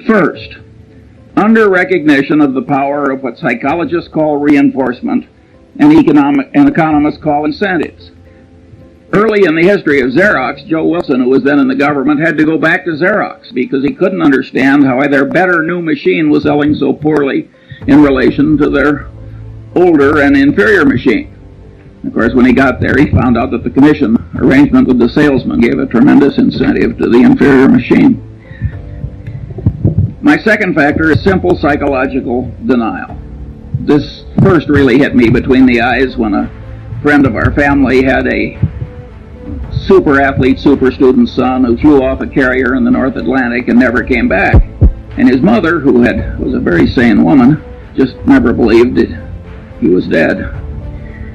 First, under recognition of the power of what psychologists call reinforcement and economists call incentives. Early in the history of Xerox, Joe Wilson, who was then in the government, had to go back to Xerox because he couldn't understand how their better new machine was selling so poorly in relation to their older and inferior machine. Of course, when he got there, he found out that the commission arrangement with the salesman gave a tremendous incentive to the inferior machine. My second factor is simple psychological denial. This first really hit me between the eyes when a friend of our family had a super athlete, super student son who flew off a carrier in the North Atlantic and never came back. And his mother, who was a very sane woman, just never believed he was dead.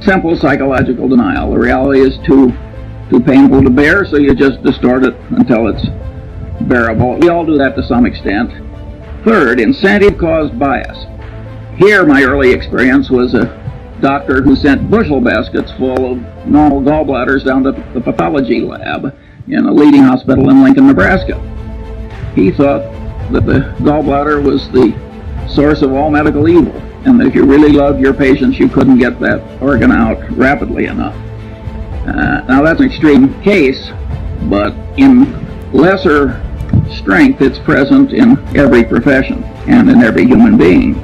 Simple psychological denial. The reality is too painful to bear, so you just distort it until it's bearable. We all do that to some extent. Third, incentive-caused bias. Here, my early experience was a doctor who sent bushel baskets full of normal gallbladders down to the pathology lab in a leading hospital in Lincoln, Nebraska. He thought that the gallbladder was the source of all medical evil, and that if you really loved your patients, you couldn't get that organ out rapidly enough. Now, that's an extreme case, but in lesser strength, it's present in every profession and in every human being.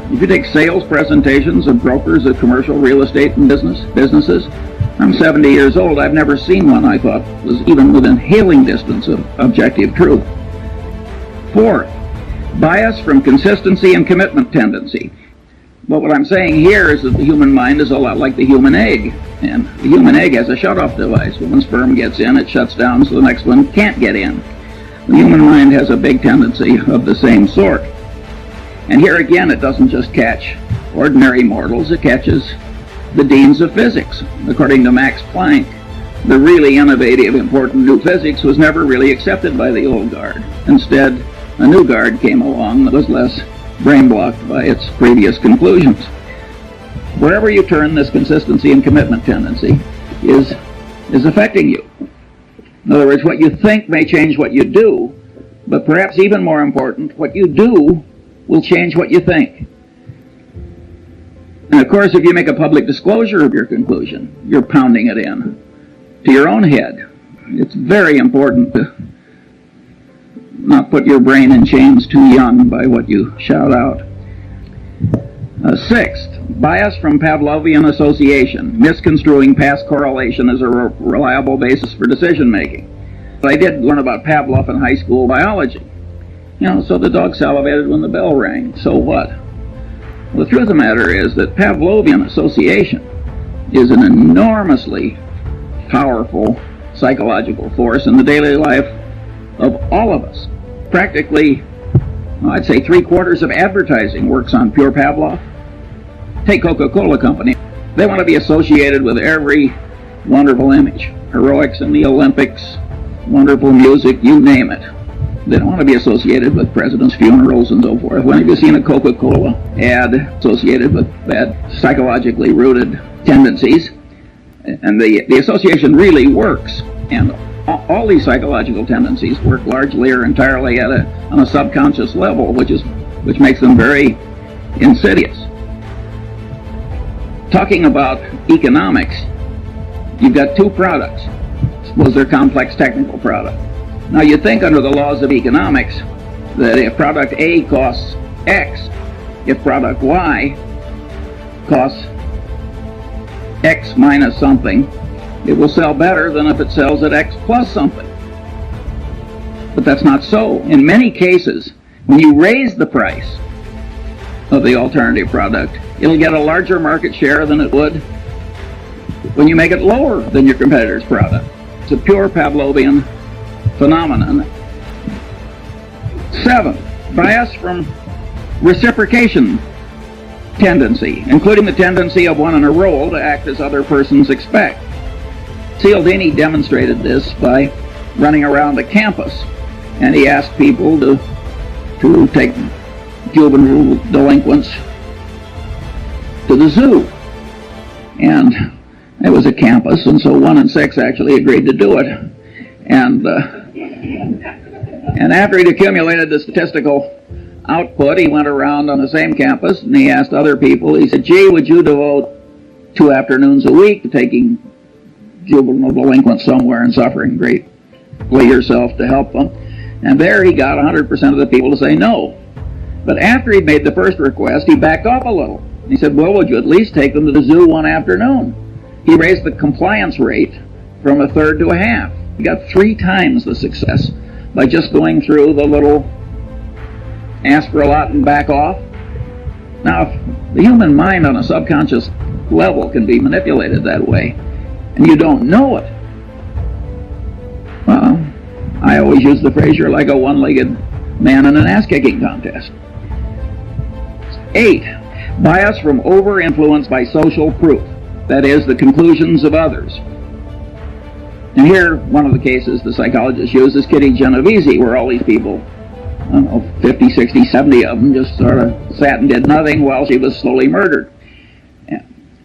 If you take sales presentations of brokers of commercial real estate and businesses, I'm 70 years old. I've never seen one I thought was even within hailing distance of objective truth. Fourth, bias from consistency and commitment tendency. But what I'm saying here is that the human mind is a lot like the human egg. And the human egg has a shut-off device. When one sperm gets in, it shuts down so the next one can't get in. The human mind has a big tendency of the same sort. And here again, it doesn't just catch ordinary mortals, it catches the deans of physics. According to Max Planck, the really innovative, important new physics was never really accepted by the old guard. Instead, a new guard came along that was less brain-blocked by its previous conclusions. Wherever you turn, this consistency and commitment tendency is affecting you. In other words, what you think may change what you do, but perhaps even more important, what you do will change what you think. And of course, if you make a public disclosure of your conclusion, you're pounding it in to your own head. It's very important to not put your brain in chains too young by what you shout out. Sixth, bias from Pavlovian association, misconstruing past correlation as a reliable basis for decision making. I did learn about Pavlov in high school biology. So the dog salivated when the bell rang. So what? Well, the truth of the matter is that Pavlovian association is an enormously powerful psychological force in the daily life of all of us. Practically, I'd say 3/4 of advertising works on pure Pavlov. Take Coca-Cola Company. They want to be associated with every wonderful image. Heroics in the Olympics, wonderful music, you name it. They don't want to be associated with presidents' funerals and so forth. When have you seen a Coca-Cola ad associated with bad psychologically rooted tendencies? And the association really works. And all these psychological tendencies work largely or entirely on a subconscious level, which makes them very insidious. Talking about economics, you've got two products. Suppose they're complex technical products. Now you think under the laws of economics that if product A costs X, if product Y costs X minus something, it will sell better than if it sells at X plus something. But that's not so. In many cases, when you raise the price of the alternative product, it'll get a larger market share than it would when you make it lower than your competitor's product. It's a pure Pavlovian phenomenon. 7, bias from reciprocation tendency, including the tendency of one in a role to act as other persons expect. Cialdini demonstrated this by running around a campus, and he asked people to take juvenile delinquents to the zoo. And it was a campus, and so 1 in 6 actually agreed to do it. And And after he'd accumulated the statistical output, he went around on the same campus and he asked other people, he said, gee, would you devote 2 afternoons a week to taking juvenile delinquents somewhere and suffering greatly yourself to help them? And there he got 100% of the people to say no. But after he'd made the first request, he backed off a little. He said, well, would you at least take them to the zoo one afternoon? He raised the compliance rate from 1/3 to 1/2. He got 3 times the success by just going through the little ask for a lot and back off. Now, the human mind on a subconscious level can be manipulated that way, and you don't know it. Well, I always use the phrase, you're like a one-legged man in an ass-kicking contest. 8. Bias from over-influence by social proof, that is, the conclusions of others. And here, one of the cases the psychologist used is Kitty Genovese, where all these people, I don't know, 50, 60, 70 of them just sort of sat and did nothing while she was slowly murdered.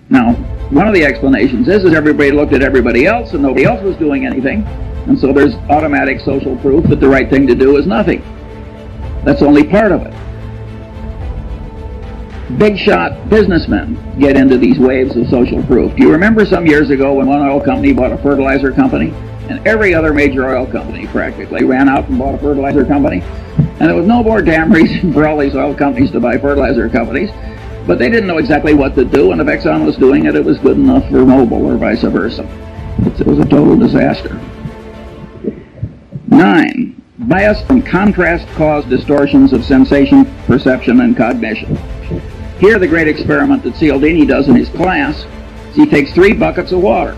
Now, one of the explanations is everybody looked at everybody else and nobody else was doing anything, and so there's automatic social proof that the right thing to do is nothing. That's only part of it. Big shot businessmen get into these waves of social proof. Do you remember some years ago when one oil company bought a fertilizer company? And every other major oil company practically ran out and bought a fertilizer company. And there was no more damn reason for all these oil companies to buy fertilizer companies. But they didn't know exactly what to do, and if Exxon was doing it, it was good enough for Mobil or vice versa. It was a total disaster. 9. Bias from contrast cause distortions of sensation, perception, and cognition. Here, the great experiment that Cialdini does in his class is he takes 3 buckets of water.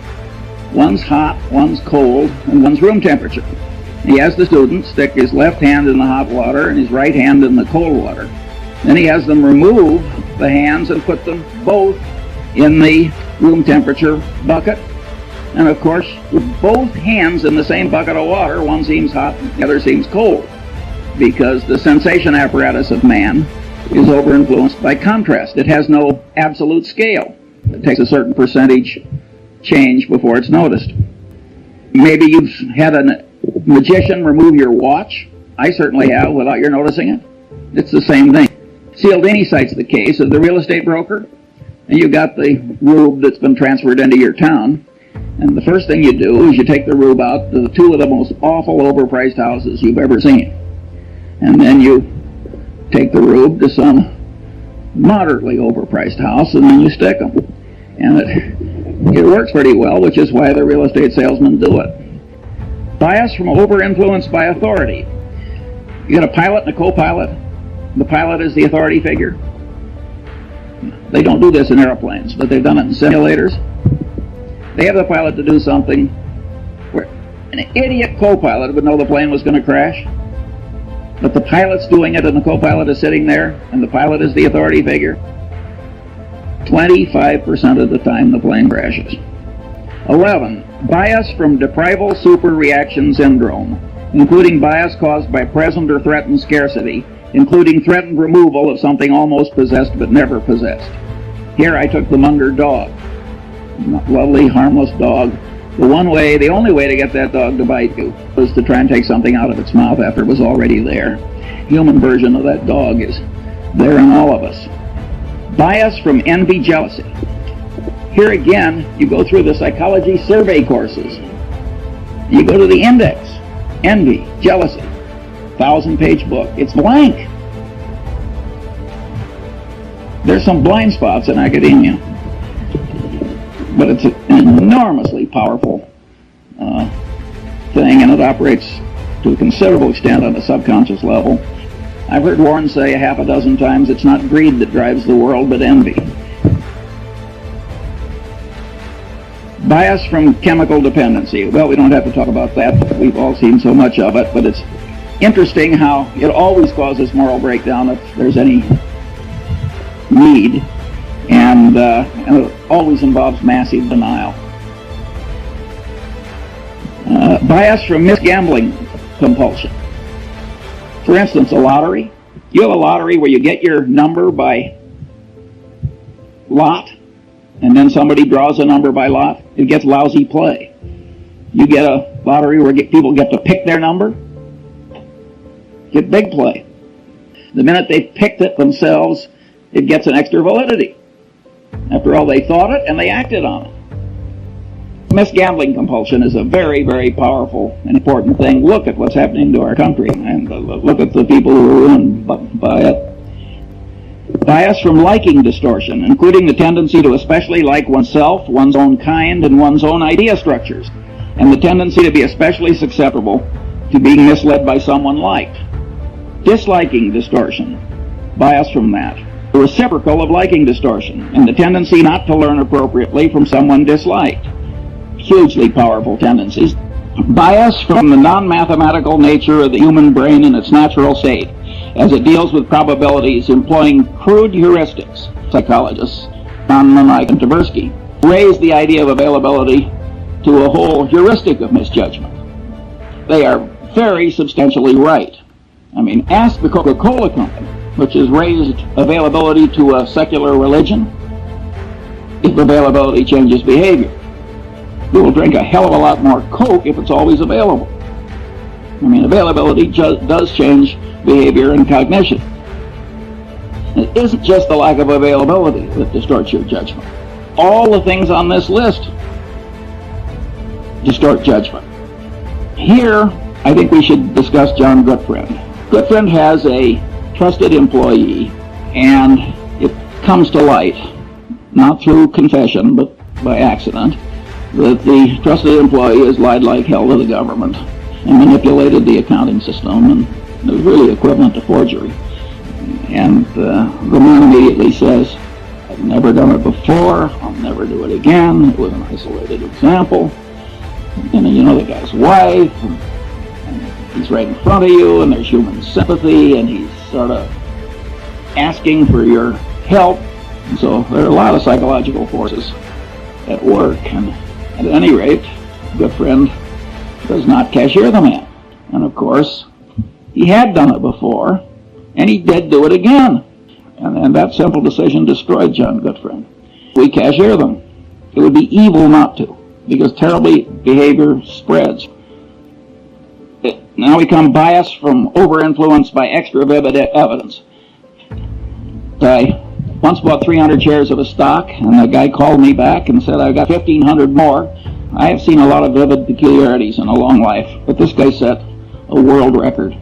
One's hot, one's cold, and one's room temperature. He has the student stick his left hand in the hot water and his right hand in the cold water. Then he has them remove the hands and put them both in the room temperature bucket. And of course, with both hands in the same bucket of water, one seems hot and the other seems cold, because the sensation apparatus of man is over-influenced by contrast. It has no absolute scale. It takes a certain percentage change before it's noticed. Maybe you've had a magician remove your watch. I certainly have, without your noticing it. It's the same thing. Cialdini cites the case of the real estate broker, and you got the rube that's been transferred into your town, and the first thing you do is you take the rube out to the 2 of the most awful overpriced houses you've ever seen. And then you take the rube to some moderately overpriced house, and then you stick them. And it works pretty well, which is why the real estate salesmen do it. Bias from over-influence by authority. You got a pilot and a co-pilot. The pilot is the authority figure. They don't do this in airplanes, but they've done it in simulators. They have the pilot to do something where an idiot co-pilot would know the plane was going to crash, but the pilot's doing it and the co-pilot is sitting there and the pilot is the authority figure. 25% of the time the plane crashes. 11. Bias from deprival super-reaction syndrome, including bias caused by present or threatened scarcity, including threatened removal of something almost possessed but never possessed. Here I took the Munger dog. Lovely, harmless dog. The only way to get that dog to bite you was to try and take something out of its mouth after it was already there. Human version of that dog is there in all of us. Bias from envy, jealousy. Here again, you go through the psychology survey courses. You go to the index. Envy, jealousy. 1,000-page book. It's blank. There's some blind spots in academia, but it's an enormously powerful thing, and it operates to a considerable extent on a subconscious level. I've heard Warren say 6 times, it's not greed that drives the world, but envy. Bias from chemical dependency. Well, we don't have to talk about that. We've all seen so much of it, but it's interesting how it always causes moral breakdown if there's any need, and it always involves massive denial. Bias from misgambling compulsion. For instance, a lottery. You have a lottery where you get your number by lot, and then somebody draws a number by lot. It gets lousy play. You get a lottery where people get to pick their number. get big play. The minute they picked it themselves, it gets an extra validity. After all, they thought it and they acted on it. Misgambling compulsion is a very, very powerful and important thing. Look at what's happening to our country, and look at the people who are ruined by it. Bias from liking distortion, including the tendency to especially like oneself, one's own kind, and one's own idea structures, and the tendency to be especially susceptible to being misled by someone liked. Disliking distortion, bias from that. The reciprocal of liking distortion, and the tendency not to learn appropriately from someone disliked. Hugely powerful tendencies. Bias from the non-mathematical nature of the human brain in its natural state, as it deals with probabilities employing crude heuristics. Psychologists, Kahneman and Tversky, raise the idea of availability to a whole heuristic of misjudgment. They are very substantially right. I mean, ask the Coca-Cola company, which has raised availability to a secular religion, if availability changes behavior. You will drink a hell of a lot more Coke if it's always available. I mean, availability does change behavior and cognition. It isn't just the lack of availability that distorts your judgment. All the things on this list distort judgment. Here, I think we should discuss John Gutfriend. Gutfriend has a trusted employee, and it comes to light, not through confession, but by accident, that the trusted employee has lied like hell to the government and manipulated the accounting system, and it was really equivalent to forgery. And the man immediately says, I've never done it before, I'll never do it again, it was an isolated example. And you know the guy's wife, and he's right in front of you, and there's human sympathy, and he's sort of asking for your help. And so there are a lot of psychological forces at work, and at any rate, Gutfriend does not cashier the man. And of course, he had done it before, and he did do it again. And that simple decision destroyed John Gutfriend. We cashier them. It would be evil not to, because terrible behavior spreads. Now we come biased from over-influence by extra vivid evidence. I once bought 300 shares of a stock, and the guy called me back and said, I've got 1,500 more. I have seen a lot of vivid peculiarities in a long life, but this guy set a world record.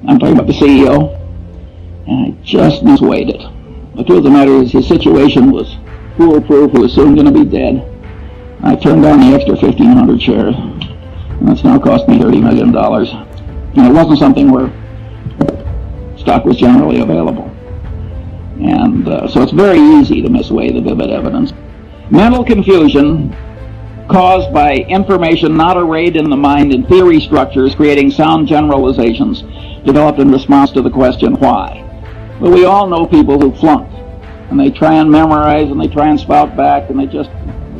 I'm talking about the CEO, and I just misweighed it. The truth of the matter is his situation was foolproof. He was soon going to be dead. I turned down the extra 1,500 shares, and it's now cost me $30 million. And it wasn't something where stock was generally available. And so it's very easy to misweigh the vivid evidence. Mental confusion caused by information not arrayed in the mind in theory structures, creating sound generalizations developed in response to the question, why? Well, we all know people who flunk, and they try and memorize, and they try and spout back, and it just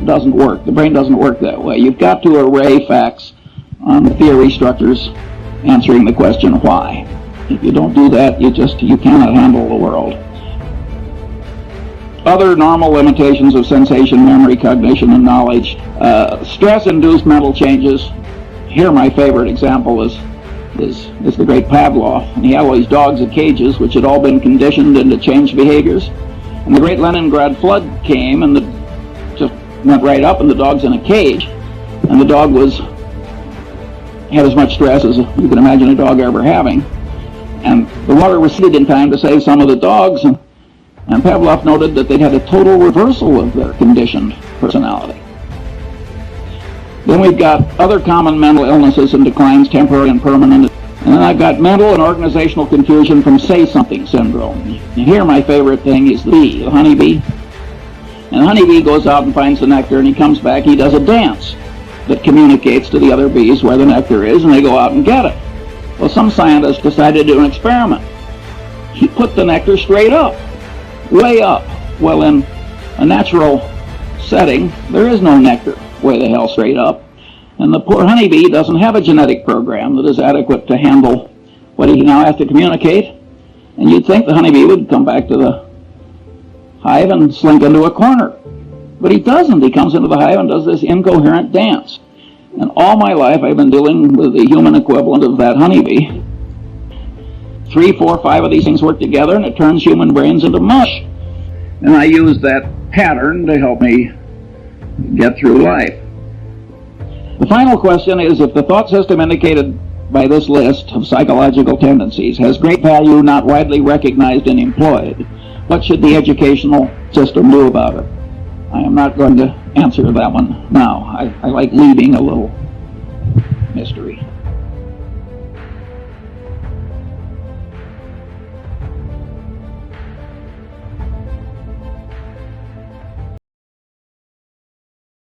doesn't work. The brain doesn't work that way. You've got to array facts on theory structures answering the question, why? If you don't do that, you cannot handle the world. Other normal limitations of sensation, memory, cognition, and knowledge. Stress-induced mental changes. Here my favorite example is the great Pavlov. And he had all these dogs in cages which had all been conditioned into changed behaviors. And the great Leningrad flood came and just went right up, and the dog's in a cage. And the dog had as much stress as you can imagine a dog ever having. And the water receded in time to save some of the dogs, and Pavlov noted that they'd had a total reversal of their conditioned personality. Then we've got other common mental illnesses and declines, temporary and permanent. And then I've got mental and organizational confusion from say-something syndrome. And here my favorite thing is the honeybee. And the honeybee goes out and finds the nectar, and he comes back, he does a dance that communicates to the other bees where the nectar is, and they go out and get it. Well, some scientists decided to do an experiment. He put the nectar straight up, way up. Well, in a natural setting, there is no nectar way the hell straight up. And the poor honeybee doesn't have a genetic program that is adequate to handle what he now has to communicate. And you'd think the honeybee would come back to the hive and slink into a corner. But he doesn't. He comes into the hive and does this incoherent dance. And all my life I've been dealing with the human equivalent of that honeybee. 3, 4, 5 of these things work together and it turns human brains into mush. And I use that pattern to help me get through life. The final question is, if the thought system indicated by this list of psychological tendencies has great value not widely recognized and employed, what should the educational system do about it? I am not going to answer that one now. I like leaving a little mystery.